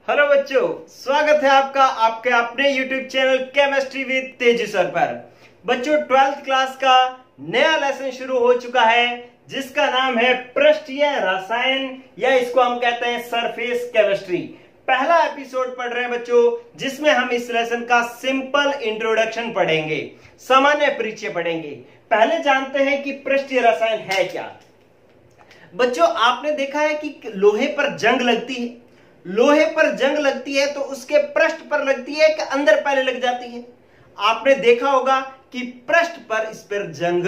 Hello बच्चों, स्वागत है आपका आपके अपने YouTube चैनल केमिस्ट्री विद तेजी सर पर। बच्चों, 12th क्लास का नया लेसन शुरू हो चुका है जिसका नाम है पृष्ठीय रसायन या इसको हम कहते हैं सरफेस केमिस्ट्री। पहला एपिसोड पढ़ रहे हैं बच्चों, जिसमें हम इस लेसन का सिंपल इंट्रोडक्शन पढ़ेंगे, सामान्य परिचय पढ़ेंगे। पहले जानते हैं कि पृष्ठीय रसायन है क्या। बच्चों, आपने देखा है कि लोहे पर जंग लगती है, लोहे पर जंग लगती है तो उसके पृष्ठ पर लगती है कि अंदर पहले लग जाती है। आपने देखा होगा कि पृष्ठ पर इस पर जंग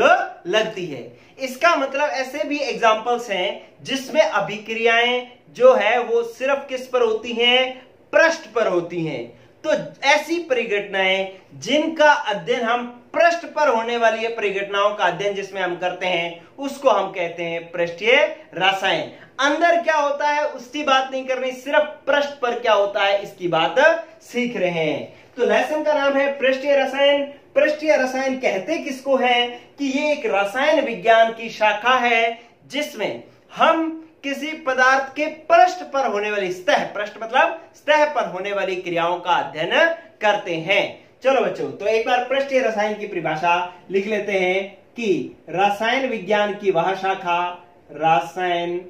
लगती है। इसका मतलब ऐसे भी एग्जांपल्स हैं जिसमें अभिक्रियाएं जो है वो सिर्फ किस पर होती हैं, पृष्ठ पर होती हैं। तो ऐसी परिघटनाएं जिनका अध्ययन हम पृष्ठ पर होने वाली परिघटनाओं का अध्ययन जिसमें हम करते हैं उसको हम कहते हैं पृष्ठीय रसायन। अंदर क्या होता है उसकी बात नहीं करनी, सिर्फ पृष्ठ पर क्या होता है इसकी बात सीख रहे हैं। तो लेसन का नाम है पृष्ठीय रसायन। पृष्ठीय रसायन कहते किसको है कि ये एक रसायन विज्ञान की शाखा है जिसमें हम किसी पदार्थ के पृष्ठ पर होने वाली सतह, पृष्ठ मतलब सतह पर होने वाली क्रियाओं का अध्ययन करते हैं। चलो बच्चों, तो एक बार पृष्ठीय रसायन की परिभाषा लिख लेते हैं कि रसायन विज्ञान की वह शाखा, रसायन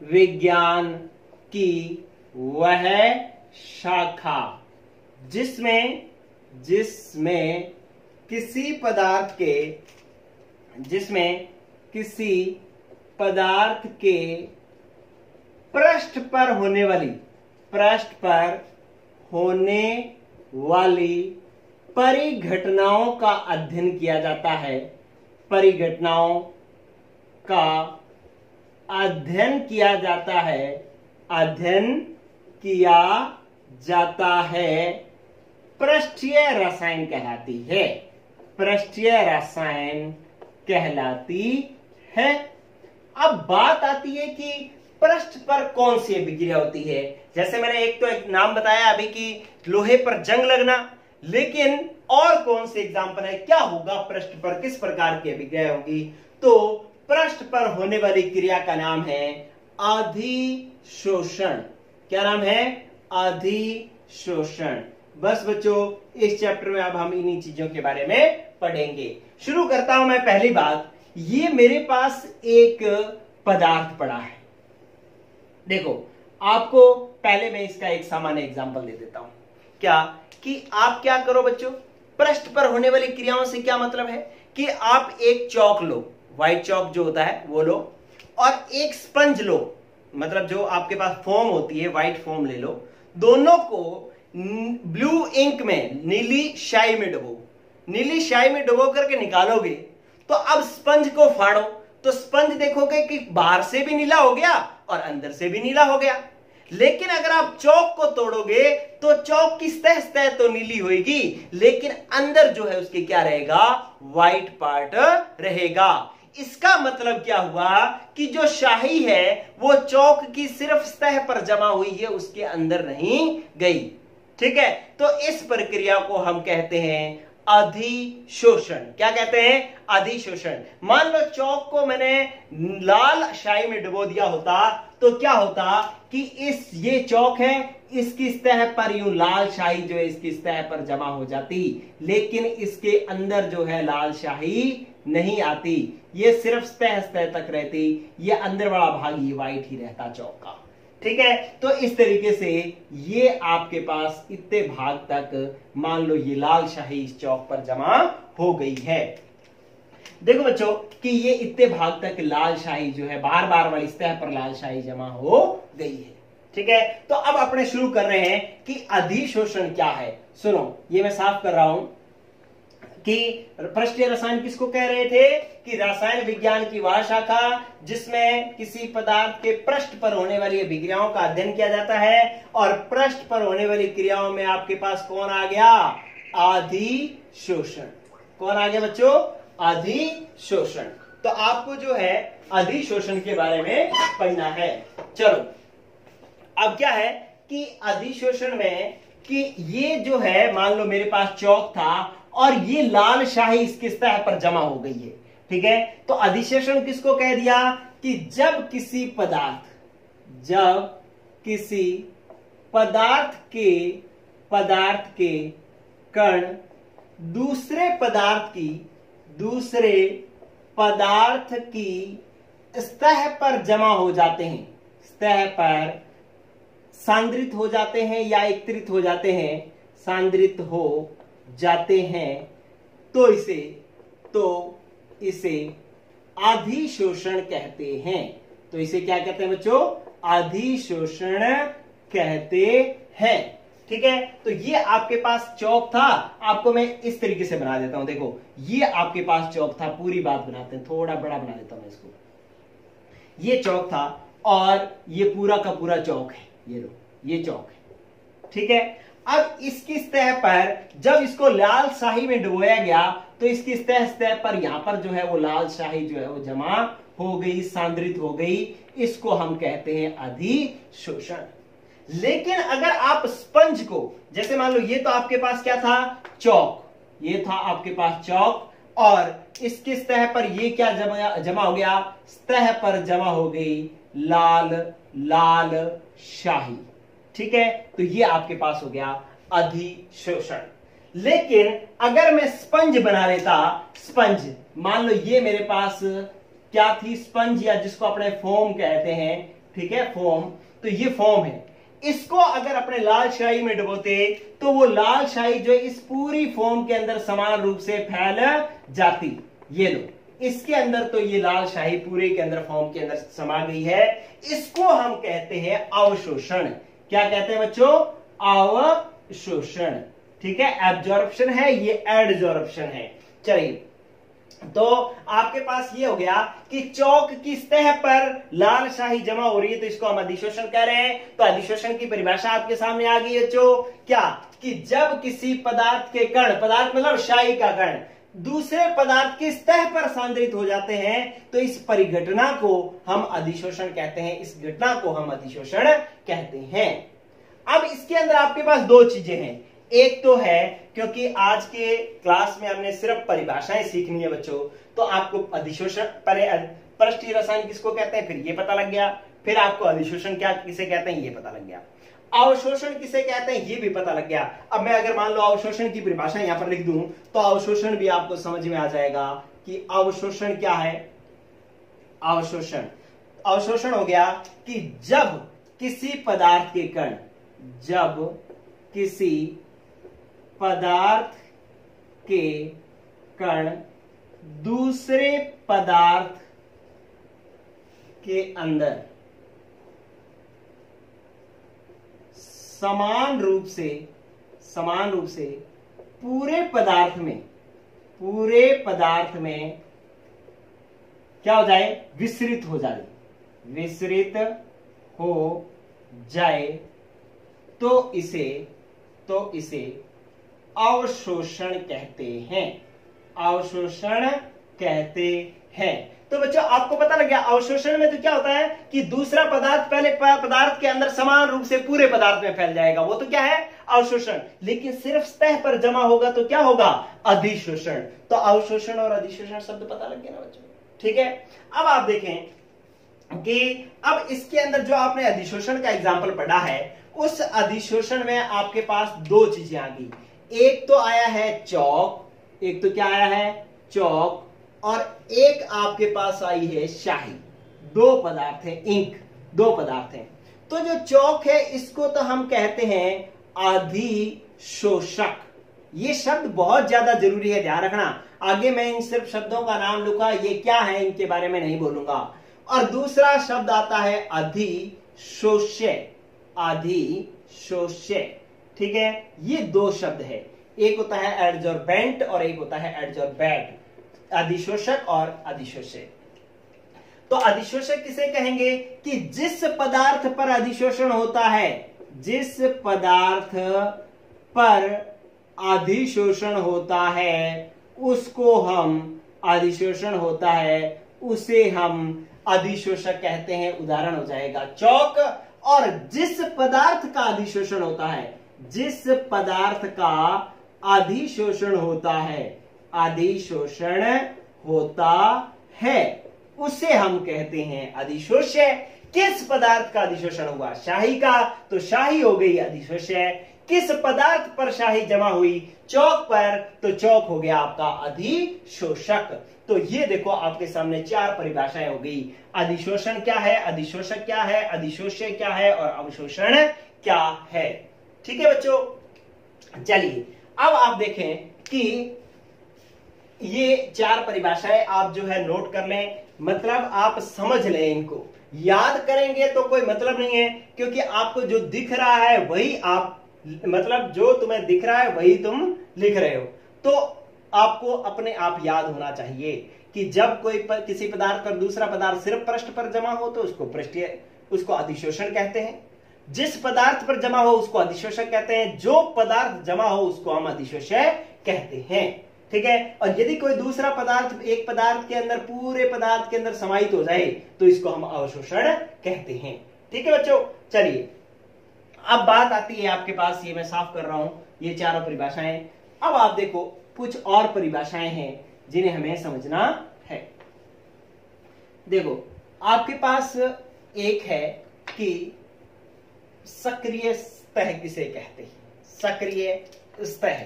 विज्ञान की वह शाखा जिसमें किसी पदार्थ के पृष्ठ पर होने वाली परिघटनाओं का अध्ययन किया जाता है, परिघटनाओं का अध्ययन किया जाता है, पृष्ठीय रसायन कहलाती है, पृष्ठीय रसायन कहलाती है। अब बात आती है कि पृष्ठ पर कौन सी अभिक्रिया होती है। जैसे मैंने एक नाम बताया अभी कि लोहे पर जंग लगना, लेकिन और कौन से एग्जांपल है, क्या होगा पृष्ठ पर, किस प्रकार की अभिक्रिया होगी। तो पृष्ठ पर होने वाली क्रिया का नाम है अधिशोषण। क्या नाम है? अधिशोषण। बस बच्चों, इस चैप्टर में अब हम इन्हीं चीजों के बारे में पढ़ेंगे। शुरू करता हूं मैं। पहली बात, ये मेरे पास एक पदार्थ पड़ा है। देखो, आपको पहले मैं इसका एक सामान्य एग्जांपल दे देता हूं। क्या कि आप क्या करो बच्चों, पृष्ठ पर होने वाली क्रियाओं से क्या मतलब है कि आप एक चौक लो, व्हाइट चौक जो होता है वो लो, और एक स्पंज लो, मतलब जो आपके पास फोम होती है, व्हाइट फोम ले लो। दोनों को ब्लू इंक में, नीली स्याही में डुबो, नीली स्याही में डुबो करके निकालोगे तो अब स्पंज को फाड़ो तो स्पंज देखोगे कि बाहर से भी नीला हो गया और अंदर से भी नीला हो गया। लेकिन अगर आप चौक को तोड़ोगे तो चौक की सतह तो नीली होगी, लेकिन अंदर जो है उसके क्या रहेगा, व्हाइट पार्ट रहेगा। इसका मतलब क्या हुआ कि जो स्याही है वो चौक की सिर्फ सतह पर जमा हुई है, उसके अंदर नहीं गई। ठीक है, तो इस प्रक्रिया को हम कहते हैं अधिशोषण। क्या कहते हैं? अधिशोषण। मान लो चौक को मैंने लाल स्याही में डुबो दिया होता तो क्या होता कि ये चौक है, इसकी सतह पर यूं लाल स्याही जो है इसकी सतह पर जमा हो जाती, लेकिन इसके अंदर जो है लाल स्याही नहीं आती, ये सिर्फ सतह तक रहती, ये अंदर वाला भाग ये व्हाइट ही रहता चौक का। ठीक है, तो इस तरीके से ये आपके पास इतने भाग तक मान लो ये लाल स्याही इस चौक पर जमा हो गई है। देखो बच्चों कि ये इतने भाग तक लाल स्याही जो है बार बार वाली सतह पर लाल स्याही जमा हो गई है। ठीक है, तो अब अपने शुरू कर रहे हैं कि अधिशोषण क्या है। सुनो, ये मैं साफ कर रहा हूं कि पृष्ठीय रसायन किसको कह रहे थे कि रसायन विज्ञान की वह शाखा जिसमें किसी पदार्थ के पृष्ठ पर होने वाली अभिक्रियाओं का अध्ययन किया जाता है, और पृष्ठ पर होने वाली क्रियाओं में आपके पास कौन आ गया, अधिशोषण। कौन आ गया बच्चों? अधिशोषण। तो आपको जो है अधिशोषण के बारे में पढ़ना है। चलो, अब क्या है कि अधिशोषण में कि ये जो है मान लो मेरे पास चौक था और ये लाल स्याही इसकी सतह पर जमा हो गई है। ठीक है, तो अधिशोषण किसको कह दिया कि जब किसी पदार्थ के कण दूसरे पदार्थ की सतह पर जमा हो जाते हैं, सतह पर सांद्रित हो जाते हैं या एकत्रित हो जाते हैं, सांद्रित हो जाते हैं, तो इसे अधिशोषण कहते हैं। तो इसे क्या कहते हैं बच्चों? अधिशोषण कहते हैं। ठीक है, तो ये आपके पास चौक था, आपको मैं इस तरीके से बना देता हूं। देखो, ये आपके पास चौक था, पूरी बात बनाते हैं, थोड़ा बड़ा बना देता हूं मैं इसको। ये चौक था और ये पूरा का पूरा चौक है, ये लो, ये चौक है। ठीक है, अब इसकी सतह पर जब इसको लाल शाही में डुबोया गया तो इसकी सतह पर यहां पर जो है वो लाल शाही जो है वो जमा हो गई, सांद्रित हो गई। इसको हम कहते हैं अधिशोषण। लेकिन अगर आप स्पंज को, जैसे मान लो ये तो आपके पास क्या था? चौक। ये था आपके पास चौक और इसकी सतह पर ये क्या जमा हो गया? सतह पर जमा हो गई लाल शाही। ठीक है, तो ये आपके पास हो गया अधिशोषण। लेकिन अगर मैं स्पंज बना लेता, स्पंज, मान लो ये मेरे पास क्या थी? स्पंज, या जिसको अपने फोम कहते हैं। ठीक है, फोम, तो ये फोम है। इसको अगर अपने लाल शाही में डुबोते तो वो लाल शाही जो इस पूरी फोम के अंदर समान रूप से फैल जाती। ये लो, इसके अंदर तो ये लाल शाही पूरे के अंदर, फोम के अंदर समा गई है। इसको हम कहते हैं अवशोषण। क्या कहते हैं बच्चों? अवशोषण। ठीक है, एब्जॉर्प्शन है, ये एडजॉर्प्शन है। चलिए, तो आपके पास ये हो गया कि चौक की सतह पर लाल शाही जमा हो रही है, तो इसको हम अधिशोषण कह रहे हैं। तो अधिशोषण की परिभाषा आपके सामने आ गई है बच्चों। क्या? कि जब किसी पदार्थ के कण, पदार्थ मतलब शाही का कण, दूसरे पदार्थ की सतह पर सांद्रित हो जाते हैं, तो इस परिघटना को हम अधिशोषण कहते हैं। इस घटना को हम अधिशोषण कहते हैं। अब इसके अंदर आपके पास दो चीजें हैं। एक तो है, क्योंकि आज के क्लास में हमने सिर्फ परिभाषाएं सीखनी है बच्चों, तो आपको अधिशोषण, परस्टीय रसायन किसको कहते हैं, फिर ये पता लग गया। फिर आपको अधिशोषण क्या किसे कहते हैं ये पता लग गया। अवशोषण किसे कहते हैं ये भी पता लग गया। अब मैं अगर मान लो अवशोषण की परिभाषा यहां पर लिख दूं तो अवशोषण भी आपको समझ में आ जाएगा कि अवशोषण क्या है। अवशोषण हो गया कि जब किसी पदार्थ के कण, जब किसी पदार्थ के कण दूसरे पदार्थ के अंदर समान रूप से पूरे पदार्थ में क्या हो जाए? विसरित हो जाए, तो इसे अवशोषण कहते हैं। अवशोषण कहते हैं। तो बच्चों आपको पता लग गया, अवशोषण में तो क्या होता है कि दूसरा पदार्थ पहले पदार्थ के अंदर समान रूप से पूरे पदार्थ में फैल जाएगा, वो तो क्या है? अवशोषण। लेकिन सिर्फ सतह पर जमा होगा तो क्या होगा? अधिशोषण। तो अवशोषण और अधिशोषण शब्द पता लग गया ना बच्चों? ठीक है, अब आप देखें कि अब इसके अंदर जो आपने अधिशोषण का एग्जाम्पल पढ़ा है, उस अधिशोषण में आपके पास दो चीजें आ गई। एक तो आया है चौक, एक तो क्या आया है? चौक, और एक आपके पास आई है शाही। दो पदार्थ है, इंक, दो पदार्थ हैं। तो जो चौक है इसको तो हम कहते हैं अधिशोषक। ये शब्द बहुत ज्यादा जरूरी है, ध्यान रखना। आगे मैं इन सिर्फ शब्दों का नाम लूंगा, ये क्या है इनके बारे में नहीं बोलूंगा। और दूसरा शब्द आता है अधिशोष्य। अधिशोष्य, ठीक है, ये दो शब्द है। एक होता है एडजॉर्बेंट और एक होता है एडजॉर्बेट। अधिशोषक और अधिशोष्य। तो अधिशोषक किसे कहेंगे? कि जिस पदार्थ पर अधिशोषण होता है, जिस पदार्थ पर अधिशोषण होता है उसको हम, अधिशोषण होता है उसे हम अधिशोषक कहते हैं। उदाहरण हो जाएगा चौक। और जिस पदार्थ का अधिशोषण होता है, जिस पदार्थ का अधिशोषण होता है, अधिशोषण होता है, उसे हम कहते हैं अधिशोष्य। किस पदार्थ का अधिशोषण हुआ? शाही का, तो शाही हो गई अधिशोष्य। किस पदार्थ पर शाही जमा हुई? चौक पर, तो चौक हो गया आपका अधिशोषक। तो ये देखो आपके सामने 4 परिभाषाएं हो गई। अधिशोषण क्या है, अधिशोषक क्या है, अधिशोष्य क्या है और अवशोषण क्या है। ठीक है बच्चों, चलिए अब आप देखें कि ये 4 परिभाषाएं आप जो है नोट कर लें, मतलब आप समझ लें, इनको याद करेंगे तो कोई मतलब नहीं है, क्योंकि आपको जो दिख रहा है वही आप, मतलब जो तुम्हें दिख रहा है वही तुम लिख रहे हो। तो आपको अपने आप याद होना चाहिए कि जब कोई किसी पदार्थ पर दूसरा पदार्थ सिर्फ पृष्ठ पर जमा हो तो उसको पृष्ठीय, उसको अधिशोषण कहते हैं। जिस पदार्थ पर जमा हो उसको अधिशोषक कहते हैं। जो पदार्थ जमा हो उसको हम अधिशोष्य कहते हैं। ठीक है, और यदि कोई दूसरा पदार्थ एक पदार्थ के अंदर, पूरे पदार्थ के अंदर समाहित हो जाए तो इसको हम अवशोषण कहते हैं। ठीक है बच्चों, चलिए अब बात आती है आपके पास, ये मैं साफ कर रहा हूं, ये 4 परिभाषाएं। अब आप देखो कुछ और परिभाषाएं हैं जिन्हें हमें समझना है। देखो आपके पास एक है कि सक्रिय सतह किसे कहते हैं, सक्रिय सतह,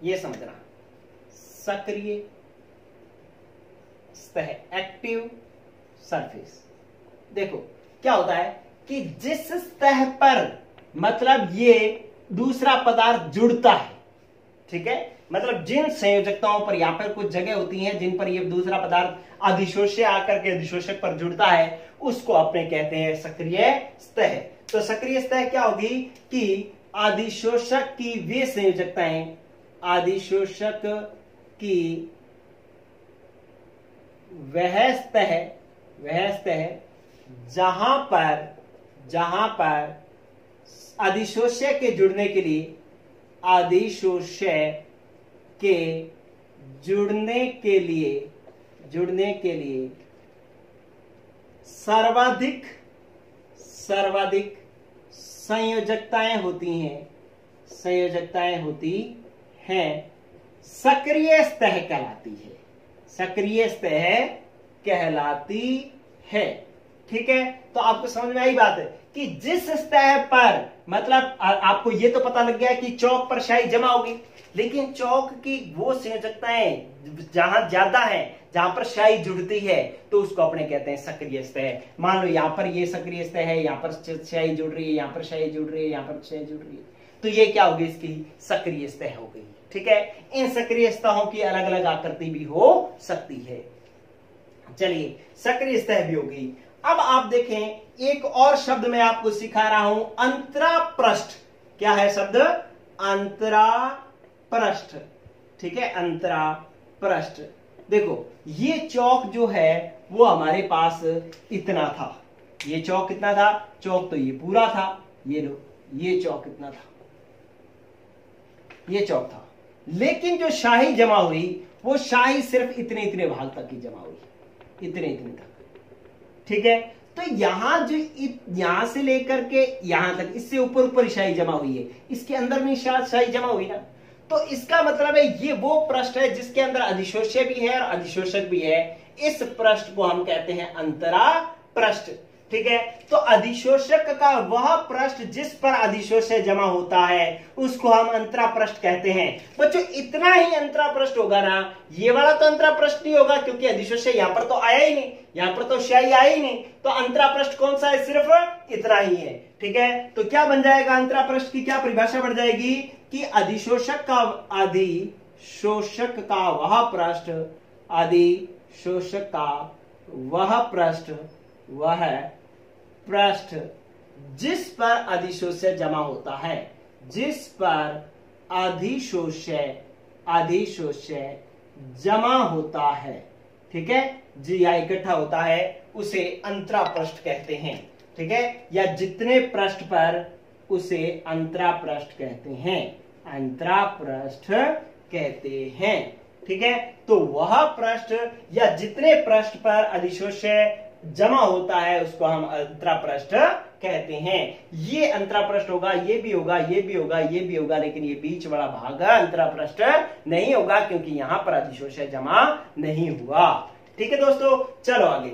ये समझना, सक्रिय सतह, एक्टिव सरफेस। देखो क्या होता है कि जिस सतह पर मतलब ये दूसरा पदार्थ जुड़ता है, ठीक है, मतलब जिन संयोजकताओं पर, यहां पर कुछ जगह होती हैं जिन पर ये दूसरा पदार्थ अधिशोष्य आकर के अधिशोषक पर जुड़ता है, उसको अपने कहते हैं सक्रिय सतह। तो सक्रिय सतह क्या होगी कि अधिशोषक की वे संयोजकताएं, अधिशोषक की वह सतह जहां पर अधिशोष्य के जुड़ने के लिए, अधिशोष्य के जुड़ने के लिए सर्वाधिक संयोजकताएं होती हैं, सक्रिय सतह कहलाती है, सक्रिय सतह कहलाती है। ठीक है, तो आपको समझ में आई बात है कि जिस सतह पर, मतलब आपको ये तो पता लग गया कि चौक पर शाही जमा होगी, लेकिन चौक की वो संयोजकताएं जहां ज्यादा है, जहां पर शाही जुड़ती है, तो उसको अपने कहते हैं सक्रिय सतह। मान लो यहां पर ये सक्रिय सतह है, यहां पर शाही जुड़ रही है, यहां पर शाही जुड़ रही है, यहां पर शाही जुड़ रही है, तो ये क्या होगी, इसकी सक्रिय सतह हो गई। ठीक है, इन सक्रिय सतहों की अलग अलग आकृति भी हो सकती है। चलिए, सक्रिय सतह भी होगी। अब आप देखें एक और शब्द मैं आपको सिखा रहा हूं, अंतरापृष्ठ। क्या है शब्द? अंतरापृष्ठ। ठीक है, अंतरापृष्ठ। देखो ये चौक जो है वो हमारे पास इतना था, ये चौक कितना था, चौक तो ये पूरा था, ये लो, ये चौक कितना था, ये चौक था, लेकिन जो शाही जमा हुई वो शाही सिर्फ इतने इतने भाग तक ही जमा हुई, इतने इतने तक। ठीक है, तो यहां जो यहां से लेकर के यहां तक, इससे ऊपर ऊपर शाही जमा हुई है, इसके अंदर में शाही जमा हुई ना, तो इसका मतलब है ये वो पृष्ठ है जिसके अंदर अधिशोष्य भी है और अधिशोषक भी है। इस पृष्ठ को हम कहते हैं अंतरापृष्ठ। ठीक है, तो अधिशोषक का वह पृष्ठ जिस पर अधिशोष्य जमा होता है उसको हम अंतरापृष्ठ कहते हैं। बच्चों इतना ही अंतरापृष्ठ होगा ना, ये वाला तो अंतरापृष्ठ नहीं होगा क्योंकि अधिशोष्य यहां पर तो आया ही नहीं, यहां पर तो शाही आया ही नहीं, तो अंतरापृष्ठ कौन सा है, सिर्फ इतना ही है। ठीक है, तो क्या बन जाएगा, अंतरापृष्ठ की क्या परिभाषा बढ़ जाएगी कि अधिशोषक का वह पृष्ठ, अधिशोषक का वह पृष्ठ, वह पृष्ठ जिस पर अधिशोष्य जमा होता है, जिस पर अधिशोष्य जमा होता है, ठीक है जी, या इकट्ठा होता है, उसे अंतरापृष्ठ कहते हैं। ठीक है, या जितने पृष्ठ पर, उसे अंतरापृष्ठ कहते हैं, अंतरापृष्ठ कहते हैं। ठीक है, तो वह पृष्ठ या जितने पृष्ठ पर अधिशोष्य जमा होता है उसको हम अंतरापृष्ठ कहते हैं। ये अंतरापृष्ठ होगा, ये भी होगा, ये भी होगा, ये भी होगा, लेकिन ये बीच वाला भाग अंतरापृष्ठ नहीं होगा क्योंकि यहां पर अधिशोष्य जमा नहीं हुआ। ठीक है दोस्तों, चलो आगे।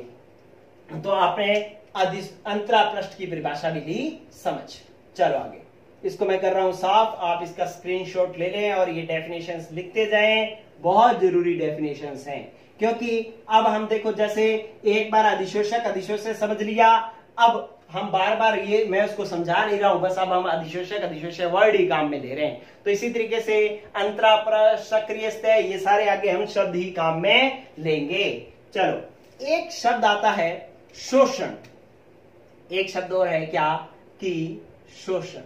तो आपने अंतरा पृष्ठ की परिभाषा भी ली समझ। चलो आगे, इसको मैं कर रहा हूं साफ, आप इसका स्क्रीनशॉट ले लें और ये डेफिनेशंस लिखते जाएं, बहुत जरूरी डेफिनेशंस हैं। क्योंकि अब हम देखो, जैसे एक बार अधिशोषक समझ लिया, अब हम बार बार ये मैं उसको समझा नहीं रहा हूं, बस अब हम अधिशोषक वर्ड ही काम में ले रहे हैं। तो इसी तरीके से अंतरा पृष्ठ, सक्रिय सतह, ये सारे आगे हम शब्द ही काम में लेंगे। चलो, एक शब्द आता है शोषण, एक शब्द और है क्या कि शोषण।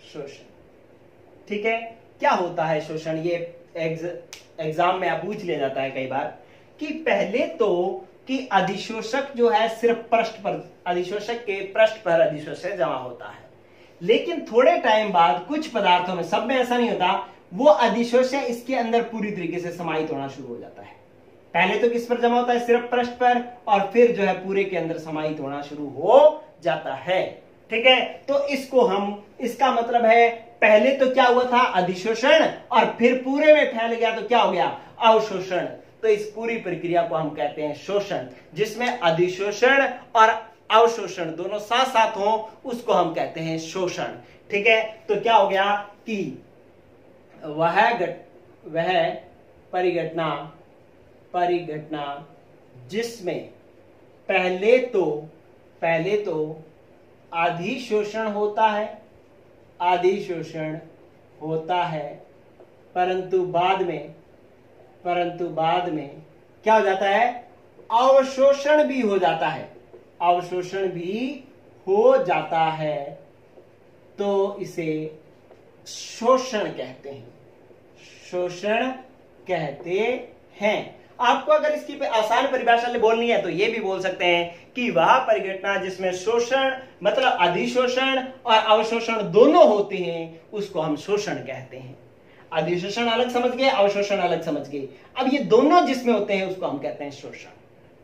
शोषण, ठीक है, क्या होता है शोषण? ये एग्जाम में आप पूछ लिया जाता है कई बार कि पहले तो कि अधिशोषक जो है सिर्फ पृष्ठ पर, अधिशोषक के पृष्ठ पर अधिशोषक जमा होता है, लेकिन थोड़े टाइम बाद कुछ पदार्थों में, सब में ऐसा नहीं होता, वो अधिशोषक इसके अंदर पूरी तरीके से समाहित होना शुरू हो जाता है। पहले तो किस पर जमा होता है? सिर्फ पृष्ठ पर, और फिर जो है पूरे के अंदर समाहित होना शुरू हो जाता है। ठीक है, तो इसको हम, इसका मतलब है पहले तो क्या हुआ था? अधिशोषण, और फिर पूरे में फैल गया तो क्या हो गया? अवशोषण। तो इस पूरी प्रक्रिया को हम कहते हैं शोषण, जिसमें अधिशोषण और अवशोषण दोनों साथ साथ हो, उसको हम कहते हैं शोषण। ठीक है, तो क्या हो गया कि वह परिघटना जिसमें पहले तो अधिशोषण होता है, परंतु बाद में क्या हो जाता है? अवशोषण भी हो जाता है, तो इसे शोषण कहते हैं। आपको अगर इसकी आसान परिभाषा बोलनी है तो ये भी बोल सकते हैं कि वह परिघटना जिसमें शोषण मतलब अधिशोषण और अवशोषण दोनों होते हैं, उसको हम शोषण कहते हैं। अधिशोषण अलग समझ गए, अवशोषण अलग समझ गए, अब ये दोनों जिसमें होते हैं उसको हम कहते हैं शोषण।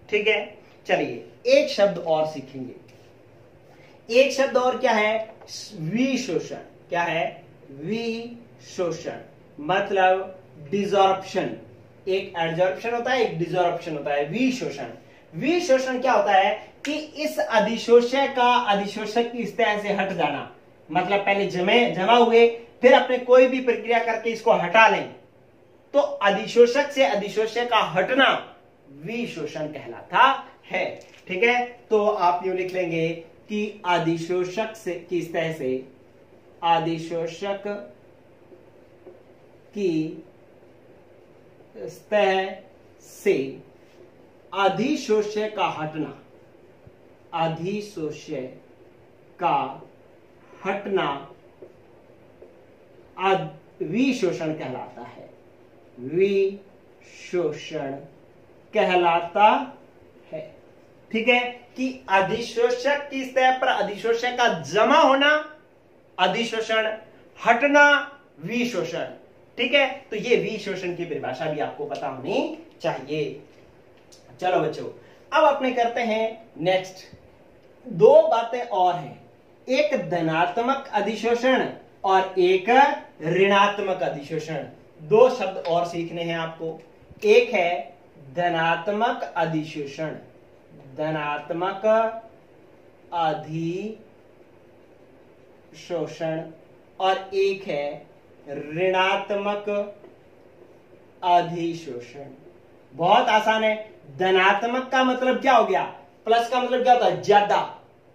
ठीक है, चलिए एक शब्द और सीखेंगे। एक शब्द और क्या है? विशोषण। क्या है? विशोषण मतलब डिसॉर्प्शन। एक एडजॉर्प्शन होता है, एक डिसॉर्प्शन होता है। विशोषण क्या होता है कि इस अधिशोषक का अधिशोषक की सतह से हट जाना, मतलब पहले जमा हुए, फिर अपने कोई भी प्रक्रिया करके इसको हटा लें, तो अधिशोषक से अधिशोषक का हटना विशोषण कहलाता है। ठीक है, तो आप यूं लिख लेंगे कि अधिशोषक से की सतह से, अधिशोषक की सतह से अधिशोष्य का हटना विशोषण कहलाता है। विशोषण कहलाता है। ठीक है, कि अधिशोषक की सतह पर अधिशोषक का जमा होना अधिशोषण, हटना विशोषण। ठीक है, तो ये विशोषण की परिभाषा भी आपको पता होनी चाहिए। चलो बच्चों, अब अपने करते हैं नेक्स्ट। दो बातें और हैं, एक धनात्मक अधिशोषण और एक ऋणात्मक अधिशोषण। दो शब्द और सीखने हैं आपको। एक है धनात्मक अधिशोषण, धनात्मक अधिशोषण, और एक है ऋणात्मक अधिशोषण। बहुत आसान है। धनात्मक का मतलब क्या हो गया? प्लस का मतलब क्या होता है? ज्यादा,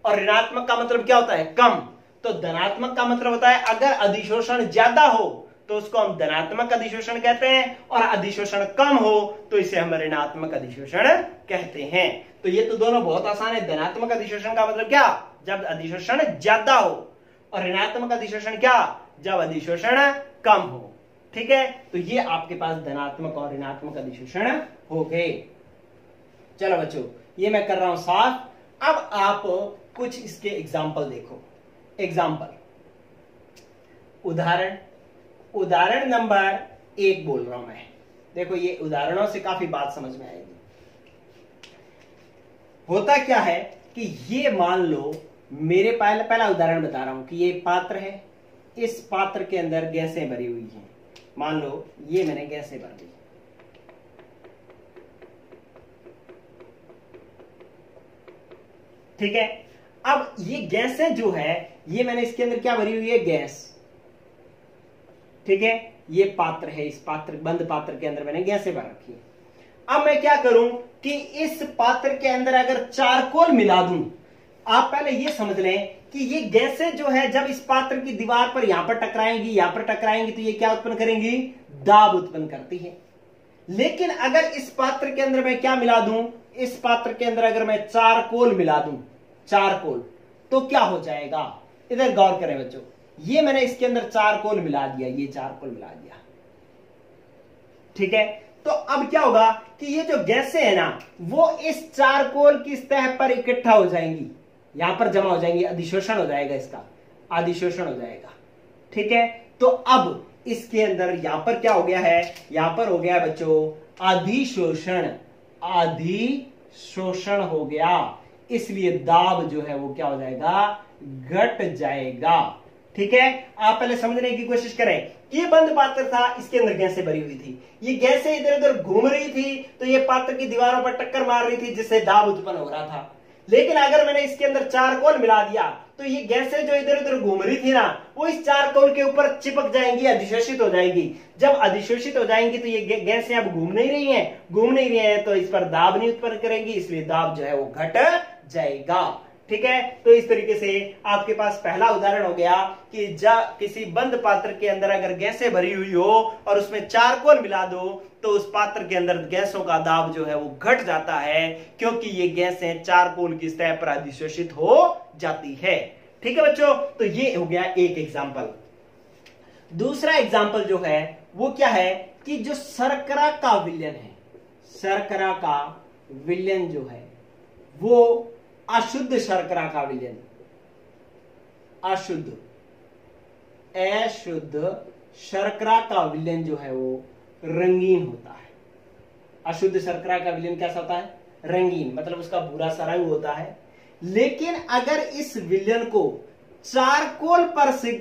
और ऋणात्मक का मतलब क्या होता है? कम। तो धनात्मक का मतलब होता है अगर अधिशोषण ज्यादा हो तो उसको हम धनात्मक अधिशोषण कहते हैं, और अधिशोषण कम हो तो इसे हम ऋणात्मक अधिशोषण कहते हैं। तो ये तो दोनों बहुत आसान है। धनात्मक अधिशोषण का मतलब क्या? जब अधिशोषण ज्यादा हो, और ऋणात्मक अधिशोषण क्या? जब अधिशोषण कम हो। ठीक है, तो ये आपके पास धनात्मक और ऋणात्मक अधिशोषण हो गए। चलो बच्चों, ये मैं कर रहा हूं साफ। अब आप कुछ इसके एग्जाम्पल देखो। एग्जाम्पल, उदाहरण नंबर 1 बोल रहा हूं मैं। देखो, ये उदाहरणों से काफी बात समझ में आएगी। होता क्या है कि ये मान लो, मेरे पहला उदाहरण बता रहा हूं कि ये पात्र है, इस पात्र के अंदर गैसें भरी हुई हैं। मान लो ये मैंने गैसें भर दी। ठीक है। अब ये गैसें जो है, ये मैंने इसके अंदर क्या भरी हुई है, गैस, ठीक है। ये पात्र है, इस पात्र, बंद पात्र के अंदर मैंने गैसें भर रखी है। अब मैं क्या करूं कि इस पात्र के अंदर अगर चारकोल मिला दूं, आप पहले ये समझ लें कि ये गैसें जो है जब इस पात्र की दीवार पर यहां पर टकराएंगी, यहां पर टकराएंगी, तो ये क्या उत्पन्न करेंगी, दाब उत्पन्न करती है। लेकिन अगर इस पात्र के अंदर मैं क्या मिला दूं, इस पात्र के अंदर अगर मैं चारकोल मिला दूं, चारकोल, तो क्या हो जाएगा, इधर गौर करें बच्चों। ये मैंने इसके अंदर चारकोल मिला दिया, ये चारकोल मिला दिया, ठीक है। तो अब क्या होगा कि ये जो गैसें है ना, वो इस चारकोल की सतह पर इकट्ठा हो जाएंगी, यहां पर जमा हो जाएंगी, अधिशोषण हो जाएगा, इसका अधिशोषण हो जाएगा, ठीक है। तो अब इसके अंदर यहां पर क्या हो गया है, यहां पर हो गया बच्चों अधिशोषण, अधिशोषण हो गया, इसलिए दाब जो है वो क्या हो जाएगा, घट जाएगा, ठीक है। आप पहले समझने की कोशिश करें। ये बंद पात्र था, इसके अंदर गैसें भरी हुई थी, ये गैसें इधर उधर घूम रही थी, तो ये पात्र की दीवारों पर टक्कर मार रही थी, जिससे दाब उत्पन्न हो रहा था। लेकिन अगर मैंने इसके अंदर चारकोल मिला दिया, तो ये गैसें जो इधर उधर घूम रही थी ना, वो इस चारकोल के ऊपर चिपक जाएंगी, अधिशोषित हो जाएंगी। जब अधिशोषित हो जाएंगी तो ये गैसें अब घूम नहीं रही हैं, तो इस पर दाब नहीं उत्पन्न करेंगी, इसलिए दाब जो है वो घट जाएगा, ठीक है। तो इस तरीके से आपके पास पहला उदाहरण हो गया कि जब किसी बंद पात्र के अंदर अगर गैसें भरी हुई हो और उसमें चारकोल मिला दो, तो उस पात्र के अंदर गैसों का दाब जो है वो घट जाता है, क्योंकि ये गैसें चारकोल की सतह पर अधिशोषित हो जाती है, ठीक है बच्चों। तो ये हो गया एक एग्जाम्पल। दूसरा एग्जाम्पल जो है वो क्या है कि जो शर्करा का विलयन है, शर्करा का विलयन जो है वो अशुद्ध शर्करा का विलयन, अशुद्ध शर्करा का विलयन जो है वो रंगीन होता है। अशुद्ध शर्करा का विलयन कैसा होता है, रंगीन, मतलब उसका भूरा सा रंग होता है। लेकिन अगर इस विलयन को चारकोल पर से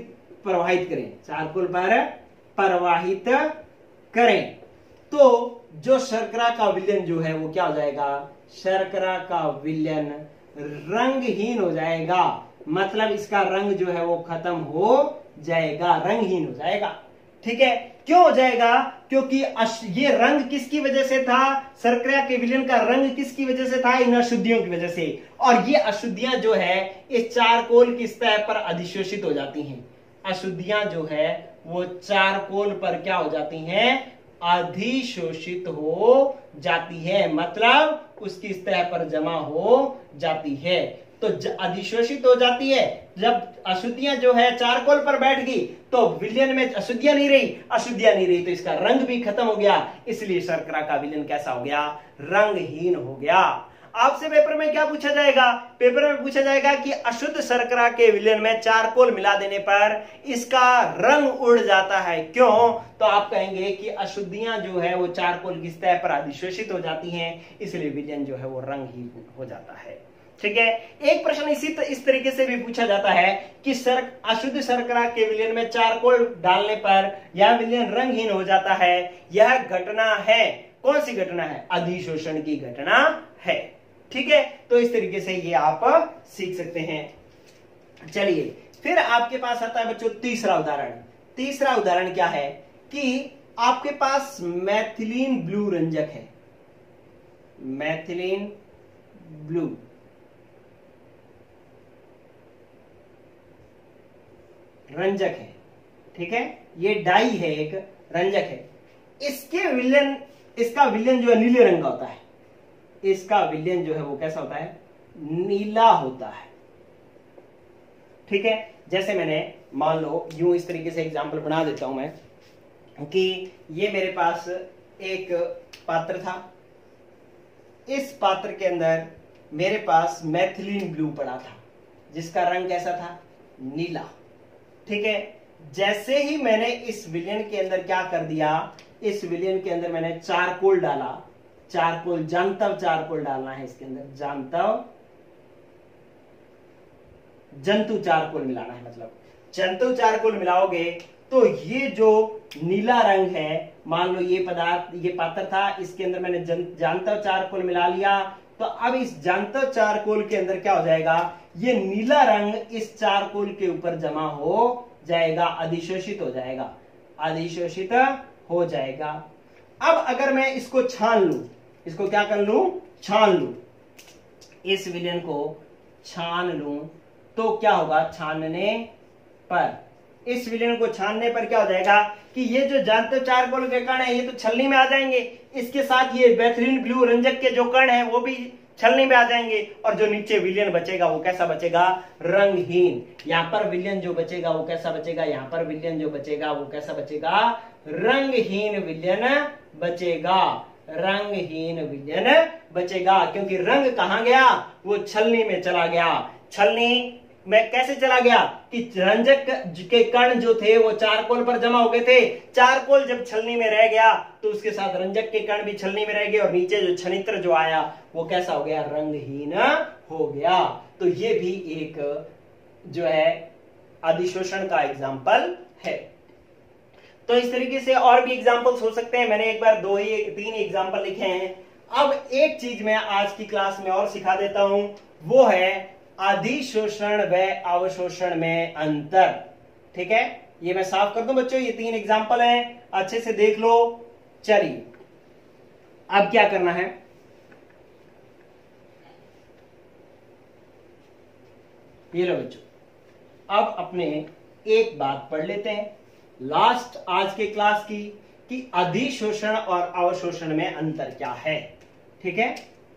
प्रवाहित करें, चारकोल पर प्रवाहित करें, तो जो शर्करा का विलयन जो है वो क्या हो जाएगा, शर्करा का विलयन रंगहीन हो जाएगा, मतलब इसका रंग जो है वो खत्म हो जाएगा, रंगहीन हो जाएगा, ठीक है। क्यों हो जाएगा, क्योंकि ये रंग किसकी वजह से था, शर्करा के विलयन का रंग किसकी वजह से था, इन अशुद्धियों की वजह से। और ये अशुद्धियां जो है इस चारकोल की सतह पर अधिशोषित हो जाती हैं, अशुद्धियां जो है वो चारकोल पर क्या हो जाती हैं, अधिशोषित हो जाती है, मतलब उसकी सतह पर जमा हो जाती है। तो अधिशोषित हो जाती है, जब अशुद्धियां जो है चारकोल पर बैठ गई तो विलयन में अशुद्धियां नहीं रही, तो इसका रंग भी खत्म हो गया, इसलिए शर्करा का विलयन कैसा हो गया, रंगहीन हो गया। आपसे पेपर में क्या पूछा जाएगा, पेपर में पूछा जाएगा कि अशुद्ध शर्करा के विलयन में चारकोल मिला देने पर इसका रंग उड़ जाता है, क्यों, तो आप कहेंगे कि अशुद्धियां जो है वो चारकोल की सतह पर अधिशोषित हो जाती हैं, इसलिए विलयन जो है वो रंगहीन हो जाता है, ठीक है। एक प्रश्न इस तरीके से भी पूछा जाता है कि अशुद्ध शर्करा के विलयन में चारकोल डालने पर यह विलयन रंगहीन हो जाता है, यह घटना है, कौन सी घटना है, अधिशोषण की घटना है, ठीक है। तो इस तरीके से ये आप सीख सकते हैं। चलिए फिर आपके पास आता है बच्चों तीसरा उदाहरण। तीसरा उदाहरण क्या है कि आपके पास मैथिलीन ब्लू रंजक है, मैथिलीन ब्लू रंजक है, ठीक है, ये डाई है, एक रंजक है। इसका विलयन जो है नीले रंग का होता है, इसका विलयन जो है वो कैसा होता है, नीला होता है, ठीक है। जैसे मैंने मान लो यूं इस तरीके से एग्जांपल बना देता हूं मैं कि ये मेरे पास एक पात्र था, इस पात्र के अंदर मेरे पास मैथिलीन ब्लू पड़ा था, जिसका रंग कैसा था, नीला, ठीक है। जैसे ही मैंने इस विलयन के अंदर क्या कर दिया, इस विलयन के अंदर मैंने चारकोल डाला, चारकोल जंतव चारकोल डालना है इसके अंदर, जंतव जंतु चारकोल मिलाना है, मतलब जंतु चारकोल मिलाओगे तो ये जो नीला रंग है, मान लो ये पदार्थ, ये पात्र था, इसके अंदर मैंने जंतव चारकोल मिला लिया, तो अब इस ज्यामितीय चारकोल के अंदर क्या हो जाएगा, ये नीला रंग इस चारकोल के ऊपर जमा हो जाएगा, अधिशोषित हो जाएगा, अधिशोषित हो जाएगा। अब अगर मैं इसको छान लूं, इसको क्या कर लूं, छान लूं, इस विलयन को छान लूं, तो क्या होगा, छानने पर, इस विलयन को छानने पर क्या हो जाएगा कि ये जो ज्यामितीय चारकोल के कण है ये तो छलनी में आ जाएंगे, इसके साथ ये बेथरीन ब्लू रंजक के जो कण है वो भी छलनी में आ जाएंगे, और जो नीचे विलयन बचेगा वो कैसा बचेगा, रंगहीन। यहाँ पर विलयन जो बचेगा वो कैसा बचेगा, यहाँ पर विलयन जो बचेगा वो कैसा बचेगा, रंगहीन विलयन बचेगा, रंगहीन विलयन बचेगा। क्योंकि रंग कहां गया, वो छलनी में चला गया। छलनी में कैसे चला गया कि रंजक के कण जो थे वो चारकोल पर जमा हो गए थे, चारकोल जब छलनी में रह गया तो उसके साथ रंजक के कण भी छलनी में रह गए, और नीचे जो छनित्र जो आया वो कैसा हो गया, रंगहीन हो गया। तो ये भी एक जो है अधिशोषण का एग्जाम्पल है। तो इस तरीके से और भी एग्जाम्पल्स हो सकते हैं, मैंने एक बार 2-3 एग्जाम्पल लिखे हैं। अब एक चीज मैं आज की क्लास में और सिखा देता हूं, वो है अधिशोषण व अवशोषण में अंतर। ठीक है, ये मैं साफ कर दूं बच्चों, ये 3 एग्जाम्पल हैं, अच्छे से देख लो। चलिए अब क्या करना है, ये लो बच्चों, अब अपने एक बात पढ़ लेते हैं लास्ट आज के क्लास की, कि अधिशोषण और अवशोषण में अंतर क्या है। ठीक है,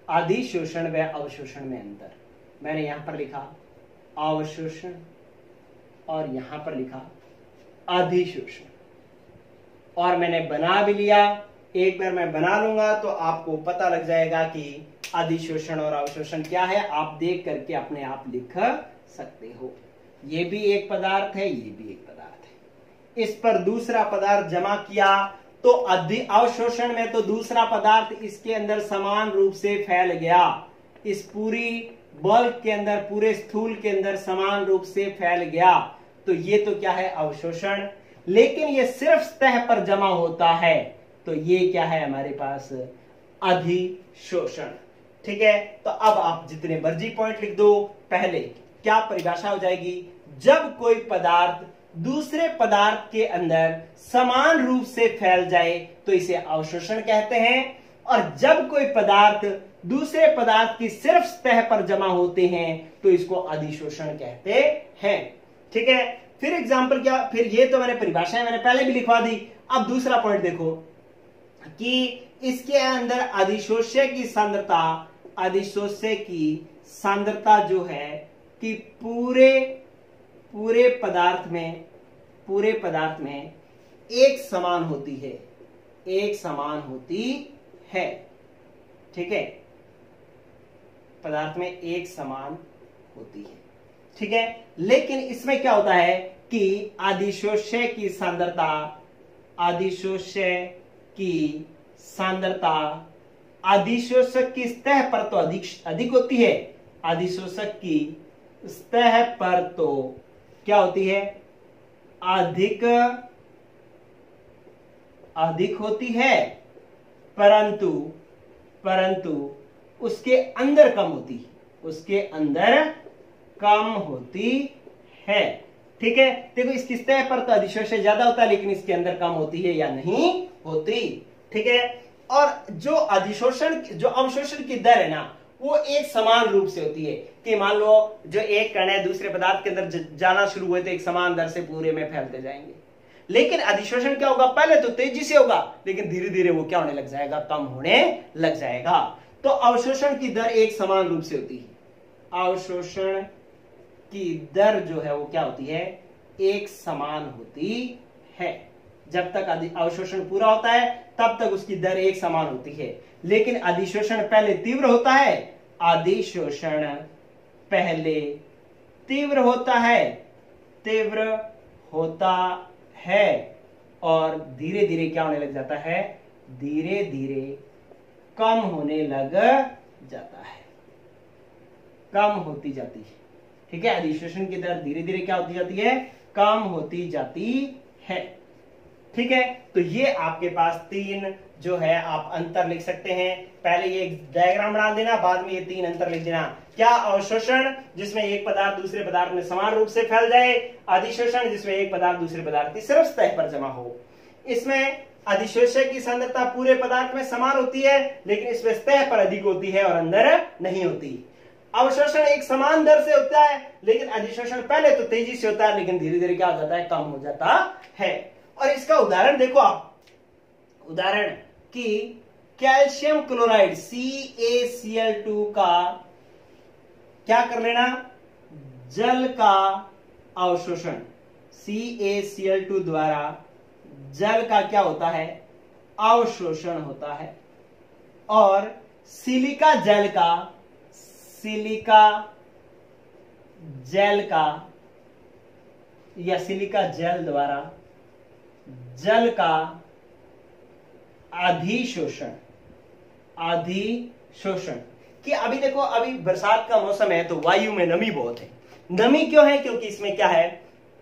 अधिशोषण व अवशोषण में अंतर, मैंने यहां पर लिखा अवशोषण और यहां पर लिखा अधिशोषण, और मैंने बना भी लिया। एक बार मैं बना लूंगा तो आपको पता लग जाएगा कि अधिशोषण और अवशोषण क्या है, आप देख करके अपने आप लिख सकते हो। ये भी एक पदार्थ है, ये भी एक पदार्थ है, इस पर दूसरा पदार्थ जमा किया तो अवशोषण में तो दूसरा पदार्थ इसके अंदर समान रूप से फैल गया, इस पूरी बल्क के अंदर, पूरे स्थूल के अंदर समान रूप से फैल गया, तो ये तो क्या है, अवशोषण। लेकिन ये सिर्फ सतह पर जमा होता है, तो ये क्या है हमारे पास, अधिशोषण। ठीक है, तो अब आप जितने मर्जी पॉइंट लिख दो, पहले क्या परिभाषा हो जाएगी, जब कोई पदार्थ दूसरे पदार्थ के अंदर समान रूप से फैल जाए तो इसे अवशोषण कहते हैं, और जब कोई पदार्थ दूसरे पदार्थ की सिर्फ सतह पर जमा होते हैं तो इसको अधिशोषण कहते हैं। ठीक है, फिर एग्जांपल क्या, फिर ये तो मैंने परिभाषाएं मैंने पहले भी लिखवा दी। अब दूसरा पॉइंट देखो कि इसके अंदर अधिशोष्य की सांद्रता, अधिशोष्य की सांद्रता जो है कि पूरे पदार्थ में एक समान होती है, एक समान होती है। ठीक है, पदार्थ में एक समान होती है। ठीक है, लेकिन इसमें क्या होता है कि अधिशोष्य की सांद्रता, अधिशोष्य की सांद्रता अधिशोषक की सतह पर तो अधिक होती है, अधिशोषक की सतह पर तो क्या होती है, अधिक होती है, परंतु उसके अंदर कम होती है, उसके अंदर कम होती है। ठीक है, देखो इसकी सतह पर तो अधिशोषण ज्यादा होता है, लेकिन इसके अंदर कम होती है या नहीं होती। ठीक है, और जो अवशोषण की दर है ना, वो एक समान रूप से होती है कि मान लो जो एक कण है दूसरे पदार्थ के अंदर जाना शुरू हुए तो एक समान दर से पूरे में फैलते जाएंगे। लेकिन अधिशोषण क्या होगा, पहले तो तेजी से होगा, लेकिन धीरे धीरे वो क्या होने लग जाएगा, कम होने लग जाएगा। तो अवशोषण की दर एक समान रूप से होती है, अवशोषण की दर जो है वो क्या होती है, एक समान होती है। जब तक अवशोषण पूरा होता है तब तक उसकी दर एक समान होती है, लेकिन अधिशोषण पहले तीव्र होता है, अधिशोषण पहले तीव्र होता है और धीरे धीरे क्या होने लग जाता है, धीरे धीरे कम होने लग जाता है, कम होती जाती है। ठीक है, अधिशोषण की दर धीरे धीरे क्या होती जाती है, कम होती जाती है। ठीक है, तो ये आपके पास 3 जो है आप अंतर लिख सकते हैं। पहले ये डायग्राम बना देना, बाद में ये 3 अंतर लिख देना। क्या? अवशोषण, जिसमें एक पदार्थ दूसरे पदार्थ में समान रूप से फैल जाए। अधिशोषण, जिसमें एक पदार्थ दूसरे पदार्थ की सिर्फ सतह पर जमा हो। इसमें अधिशोषक की सांद्रता पूरे पदार्थ में समान होती है, लेकिन इसमें सतह पर अधिक होती है और अंदर नहीं होती। अवशोषण एक समान दर से होता है, लेकिन अधिशोषण पहले तो तेजी से होता है, लेकिन धीरे धीरे क्या हो जाता है? कम हो जाता है। और इसका उदाहरण देखो आप, उदाहरण कि कैल्शियम क्लोराइड CaCl2 का क्या कर लेना? जल का अवशोषण CaCl2 द्वारा जल का क्या होता है? अवशोषण होता है। और सिलिका जल या सिलिका जेल द्वारा जल का अधिशोषण कि अभी देखो, अभी बरसात का मौसम है तो वायु में नमी बहुत है। नमी क्यों है? क्योंकि इसमें क्या है?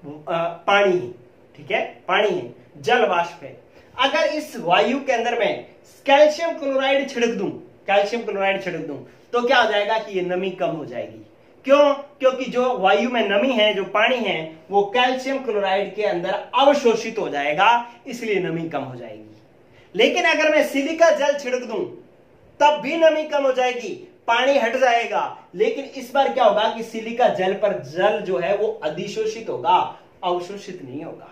पानी है, ठीक है, पानी है, जल वाष्प है। अगर इस वायु के अंदर में कैल्शियम क्लोराइड छिड़क दूं तो क्या हो जाएगा कि ये नमी कम हो जाएगी। क्यों? क्योंकि जो वायु में नमी है, जो पानी है, वो कैल्शियम क्लोराइड के अंदर अवशोषित हो जाएगा, इसलिए नमी कम हो जाएगी। लेकिन अगर मैं सिलिका जल छिड़क दूं तब भी नमी कम हो जाएगी, पानी हट जाएगा, लेकिन इस बार क्या होगा कि सिलिका जल पर जल जो है वो अधिशोषित होगा, अवशोषित नहीं होगा।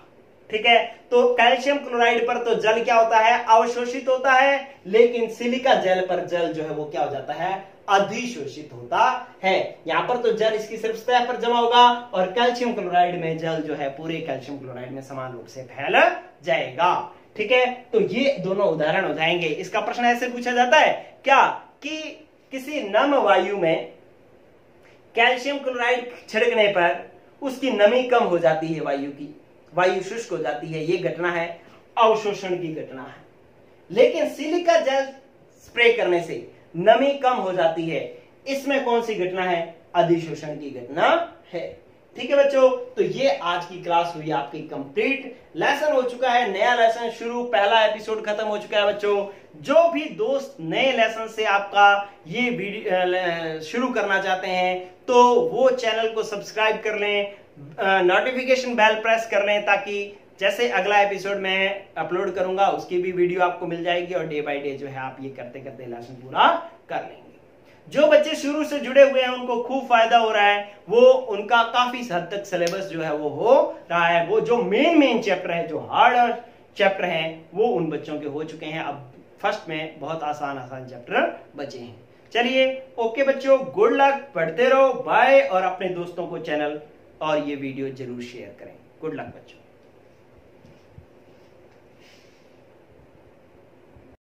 ठीक है, तो कैल्शियम क्लोराइड पर तो जल क्या होता है? अवशोषित होता है, लेकिन सिलिका जल पर जल जो है वो क्या हो जाता है? अधिशोषित होता है। यहां पर तो जल इसकी सिर्फ सतह पर जमा होगा, और कैल्शियम क्लोराइड में जल जो है पूरे कैल्शियम क्लोराइड में समान रूप से फैल जाएगा। ठीक है, तो ये दोनों उदाहरण हो जाएंगे। इसका प्रश्न ऐसे पूछा जाता है क्या कि किसी नम वायु में कैल्शियम क्लोराइड छिड़कने पर उसकी नमी कम हो जाती है, वायु शुष्क हो जाती है, ये घटना है अवशोषण की घटना है। लेकिन सिलिका जल स्प्रे करने से नमी कम हो जाती है, इसमें कौन सी घटना है? अधिशोषण की घटना है। ठीक है बच्चों, तो ये आज की क्लास हुई आपकी कंप्लीट। लेसन हो चुका है, नया लेसन शुरू, पहला एपिसोड खत्म हो चुका है बच्चों। जो भी दोस्त नए लेसन से आपका ये वीडियो शुरू करना चाहते हैं तो वो चैनल को सब्सक्राइब कर लें, नोटिफिकेशन बेल प्रेस कर लें, ताकि जैसे अगला एपिसोड मैं अपलोड करूंगा उसकी भी वीडियो आपको मिल जाएगी, और डे बाय डे जो है आप ये करते करते लेसन पूरा कर लेंगे। जो बच्चे शुरू से जुड़े हुए हैं उनको खूब फायदा हो रहा है, वो उनका काफी हद तक सिलेबस जो है वो हो रहा है। वो जो मेन चैप्टर है, जो हार्ड चैप्टर हैं, वो उन बच्चों के हो चुके हैं। अब फर्स्ट में बहुत आसान चैप्टर बचे हैं। चलिए ओके बच्चों, गुड लक, पढ़ते रहो, बाय, और अपने दोस्तों को चैनल और ये वीडियो जरूर शेयर करें। गुड लक बच्चों।